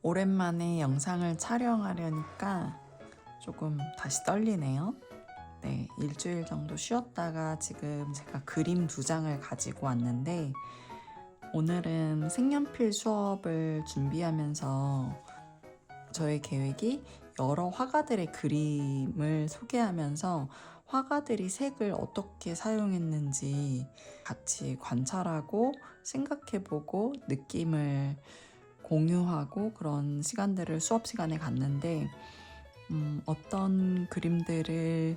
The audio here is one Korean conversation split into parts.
오랜만에 영상을 촬영하려니까 조금 다시 떨리네요. 네, 일주일 정도 쉬었다가 지금 제가 그림 2장을 가지고 왔는데 오늘은 색연필 수업을 준비하면서 저의 계획이 여러 화가들의 그림을 소개하면서 화가들이 색을 어떻게 사용했는지 같이 관찰하고 생각해보고 느낌을 공유하고 그런 시간들을 수업 시간에 갔는데 어떤 그림들을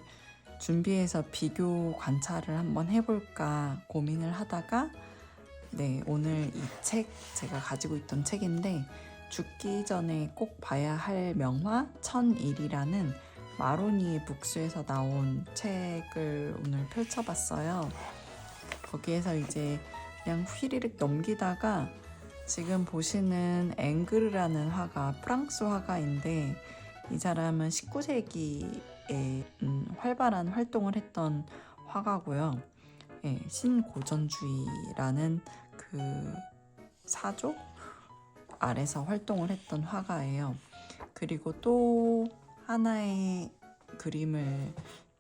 준비해서 비교 관찰을 한번 해볼까 고민을 하다가 네, 오늘 이 책 제가 가지고 있던 책인데 죽기 전에 꼭 봐야 할 명화 1001이라는 마로니에 북스에서 나온 책을 오늘 펼쳐봤어요. 거기에서 이제 그냥 휘리릭 넘기다가 지금 보시는 앵그르라는 화가 프랑스 화가인데 이 사람은 19세기에 활발한 활동을 했던 화가고요. 예, 신고전주의라는 그 사조 아래서 활동을 했던 화가예요. 그리고 또 하나의 그림을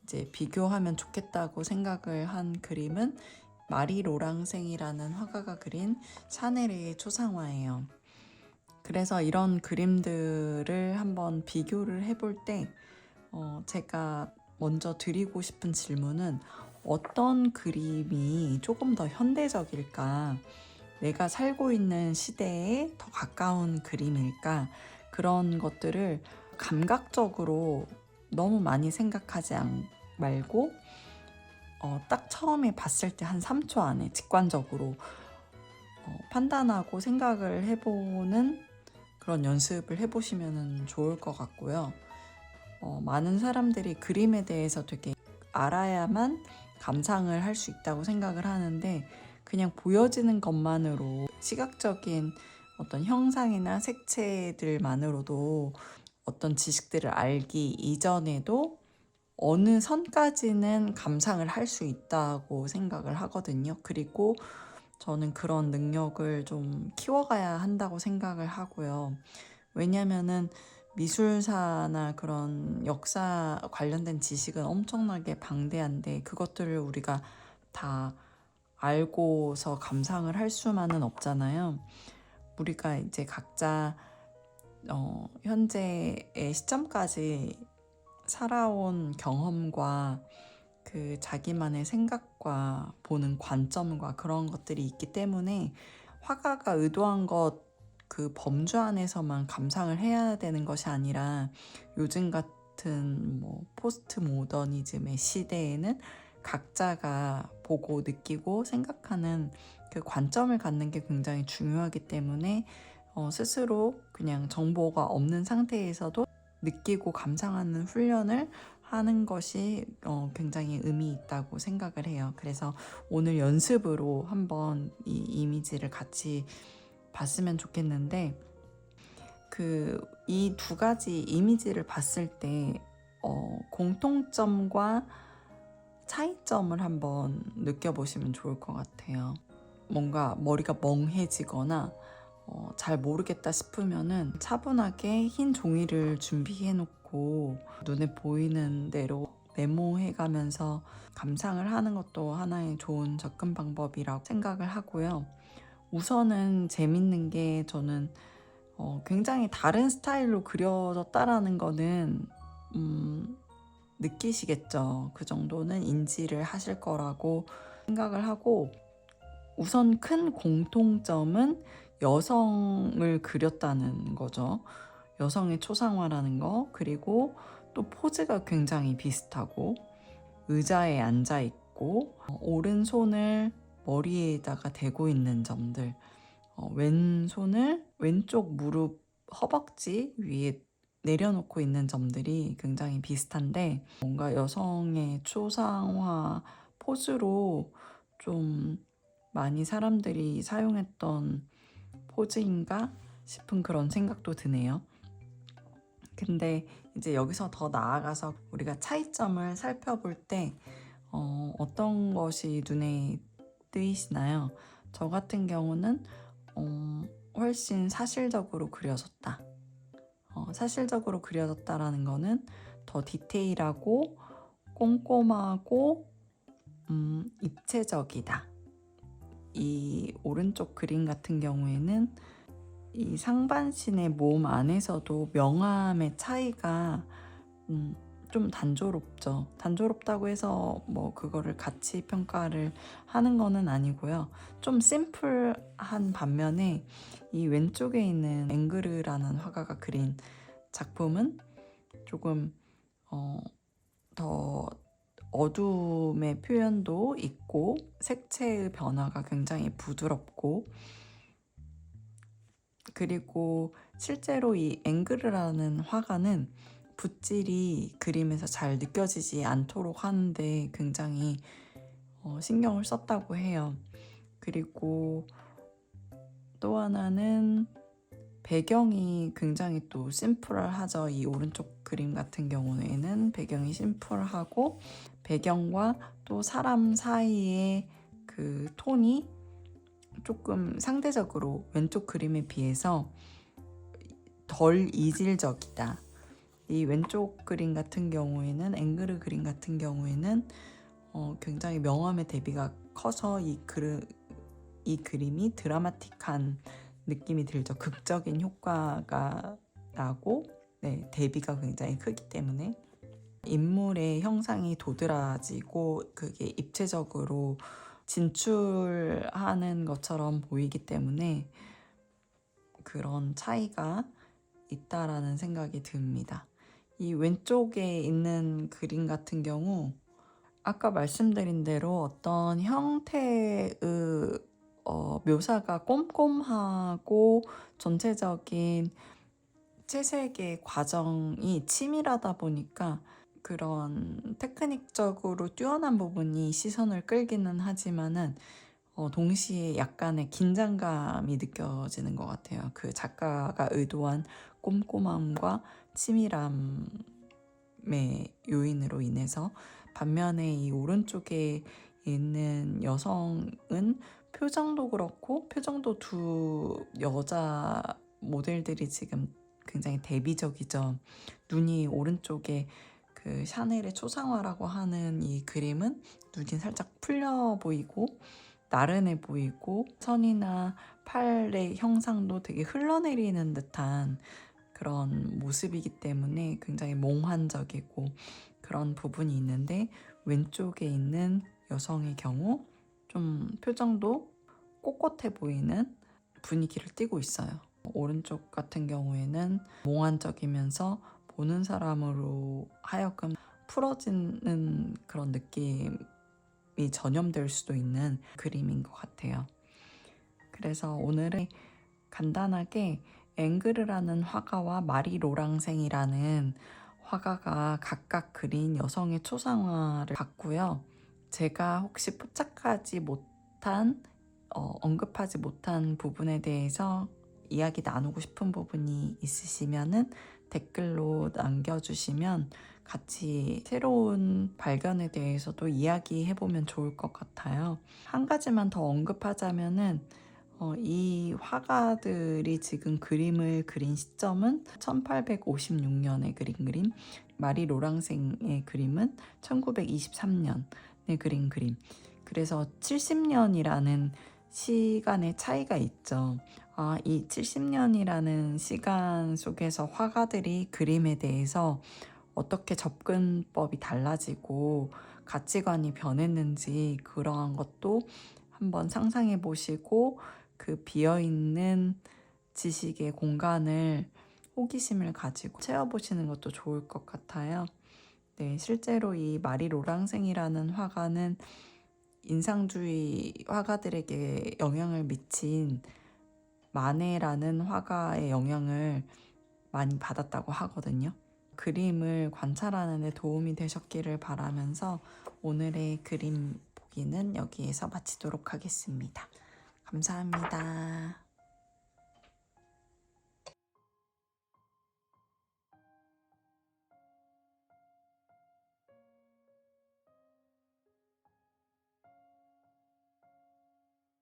이제 비교하면 좋겠다고 생각을 한 그림은 마리 로랑생이라는 화가가 그린 샤넬의 초상화예요. 그래서 이런 그림들을 한번 비교를 해볼 때 제가 먼저 드리고 싶은 질문은 어떤 그림이 조금 더 현대적일까? 내가 살고 있는 시대에 더 가까운 그림일까? 그런 것들을 감각적으로 너무 많이 생각하지 말고 딱 처음에 봤을 때 한 3초 안에 직관적으로 판단하고 생각을 해보는 그런 연습을 해보시면 좋을 것 같고요. 많은 사람들이 그림에 대해서 되게 알아야만 감상을 할 수 있다고 생각을 하는데 그냥 보여지는 것만으로 시각적인 어떤 형상이나 색채들만으로도 어떤 지식들을 알기 이전에도 어느 선까지는 감상을 할 수 있다고 생각을 하거든요. 그리고 저는 그런 능력을 좀 키워가야 한다고 생각을 하고요. 왜냐면은 미술사나 그런 역사 관련된 지식은 엄청나게 방대한데 그것들을 우리가 다 알고서 감상을 할 수만은 없잖아요. 우리가 이제 각자 현재의 시점까지 살아온 경험과 그 자기만의 생각과 보는 관점과 그런 것들이 있기 때문에 화가가 의도한 것 그 범주 안에서만 감상을 해야 되는 것이 아니라 요즘 같은 뭐 포스트 모더니즘의 시대에는 각자가 보고 느끼고 생각하는 그 관점을 갖는 게 굉장히 중요하기 때문에 스스로 그냥 정보가 없는 상태에서도 느끼고 감상하는 훈련을 하는 것이 굉장히 의미 있다고 생각을 해요. 그래서 오늘 연습으로 한번 이 이미지를 같이 봤으면 좋겠는데 이 2가지 이미지를 봤을 때 공통점과 차이점을 한번 느껴보시면 좋을 것 같아요. 뭔가 머리가 멍해지거나 잘 모르겠다 싶으면은 차분하게 흰 종이를 준비해 놓고 눈에 보이는 대로 메모해 가면서 감상을 하는 것도 하나의 좋은 접근 방법이라고 생각을 하고요. 우선은 재밌는 게 저는 굉장히 다른 스타일로 그려졌다라는 거는 느끼시겠죠. 그 정도는 인지를 하실 거라고 생각을 하고 우선 큰 공통점은 여성을 그렸다는 거죠. 여성의 초상화라는 거, 그리고 또 포즈가 굉장히 비슷하고 의자에 앉아 있고 오른손을 머리에다가 대고 있는 점들, 왼손을 왼쪽 무릎 허벅지 위에 내려놓고 있는 점들이 굉장히 비슷한데 뭔가 여성의 초상화 포즈로 좀 많이 사람들이 사용했던 포즈인가 싶은 그런 생각도 드네요. 근데 이제 여기서 더 나아가서 우리가 차이점을 살펴볼 때 어떤 것이 눈에 띄시나요? 저 같은 경우는 훨씬 사실적으로 그려졌다. 사실적으로 그려졌다라는 거는 더 디테일하고 꼼꼼하고 입체적이다. 이 오른쪽 그림 같은 경우에는 이 상반신의 몸 안에서도 명암의 차이가 좀 단조롭죠. 단조롭다고 해서 뭐 그거를 가치 평가를 하는 거는 아니고요. 좀 심플한 반면에 이 왼쪽에 있는 앵그르라는 화가가 그린 작품은 조금 더 어둠의 표현도 있고 색채의 변화가 굉장히 부드럽고, 그리고 실제로 이 앵그르라는 화가는 붓질이 그림에서 잘 느껴지지 않도록 하는데 굉장히 신경을 썼다고 해요. 그리고 또 하나는 배경이 굉장히 또 심플하죠. 이 오른쪽 그림 같은 경우에는 배경이 심플하고 배경과 또 사람 사이의 그 톤이 조금 상대적으로 왼쪽 그림에 비해서 덜 이질적이다. 이 왼쪽 그림 같은 경우에는 앵그르 그림 같은 경우에는 굉장히 명암의 대비가 커서 이 그림이 드라마틱한 느낌이 들죠. 극적인 효과가 나고 대비가 굉장히 크기 때문에 인물의 형상이 도드라지고 그게 입체적으로 진출하는 것처럼 보이기 때문에 그런 차이가 있다라는 생각이 듭니다. 이 왼쪽에 있는 그림 같은 경우 아까 말씀드린 대로 어떤 형태의 묘사가 꼼꼼하고 전체적인 채색의 과정이 치밀하다 보니까 그런 테크닉적으로 뛰어난 부분이 시선을 끌기는 하지만은 동시에 약간의 긴장감이 느껴지는 것 같아요. 그 작가가 의도한 꼼꼼함과 치밀함의 요인으로 인해서. 반면에 이 오른쪽에 있는 여성은 표정도 그렇고, 표정도 두 여자 모델들이 지금 굉장히 대비적이죠. 눈이 오른쪽에 그 샤넬의 초상화라고 하는 이 그림은 눈이 살짝 풀려 보이고 나른해 보이고 선이나 팔의 형상도 되게 흘러내리는 듯한 그런 모습이기 때문에 굉장히 몽환적이고 그런 부분이 있는데, 왼쪽에 있는 여성의 경우 좀 표정도 꼿꼿해 보이는 분위기를 띠고 있어요. 오른쪽 같은 경우에는 몽환적이면서 보는 사람으로 하여금 풀어지는 그런 느낌이 전염될 수도 있는 그림인 것 같아요. 그래서 오늘은 간단하게 앵그르라는 화가와 마리 로랑생이라는 화가가 각각 그린 여성의 초상화를 봤고요. 제가 혹시 포착하지 못한 언급하지 못한 부분에 대해서 이야기 나누고 싶은 부분이 있으시면은 댓글로 남겨주시면 같이 새로운 발견에 대해서도 이야기해보면 좋을 것 같아요. 한 가지만 더 언급하자면은 이 화가들이 지금 그림을 그린 시점은 1856년에 그린 그림, 마리 로랑생의 그림은 1923년에 그린 그림. 그래서 70년이라는 시간의 차이가 있죠. 이 70년이라는 시간 속에서 화가들이 그림에 대해서 어떻게 접근법이 달라지고 가치관이 변했는지 그러한 것도 한번 상상해 보시고 그 비어있는 지식의 공간을 호기심을 가지고 채워보시는 것도 좋을 것 같아요. 네, 실제로 이 마리 로랑생이라는 화가는 인상주의 화가들에게 영향을 미친 마네라는 화가의 영향을 많이 받았다고 하거든요. 그림을 관찰하는 데 도움이 되셨기를 바라면서 오늘의 그림 보기는 여기에서 마치도록 하겠습니다. 감사합니다.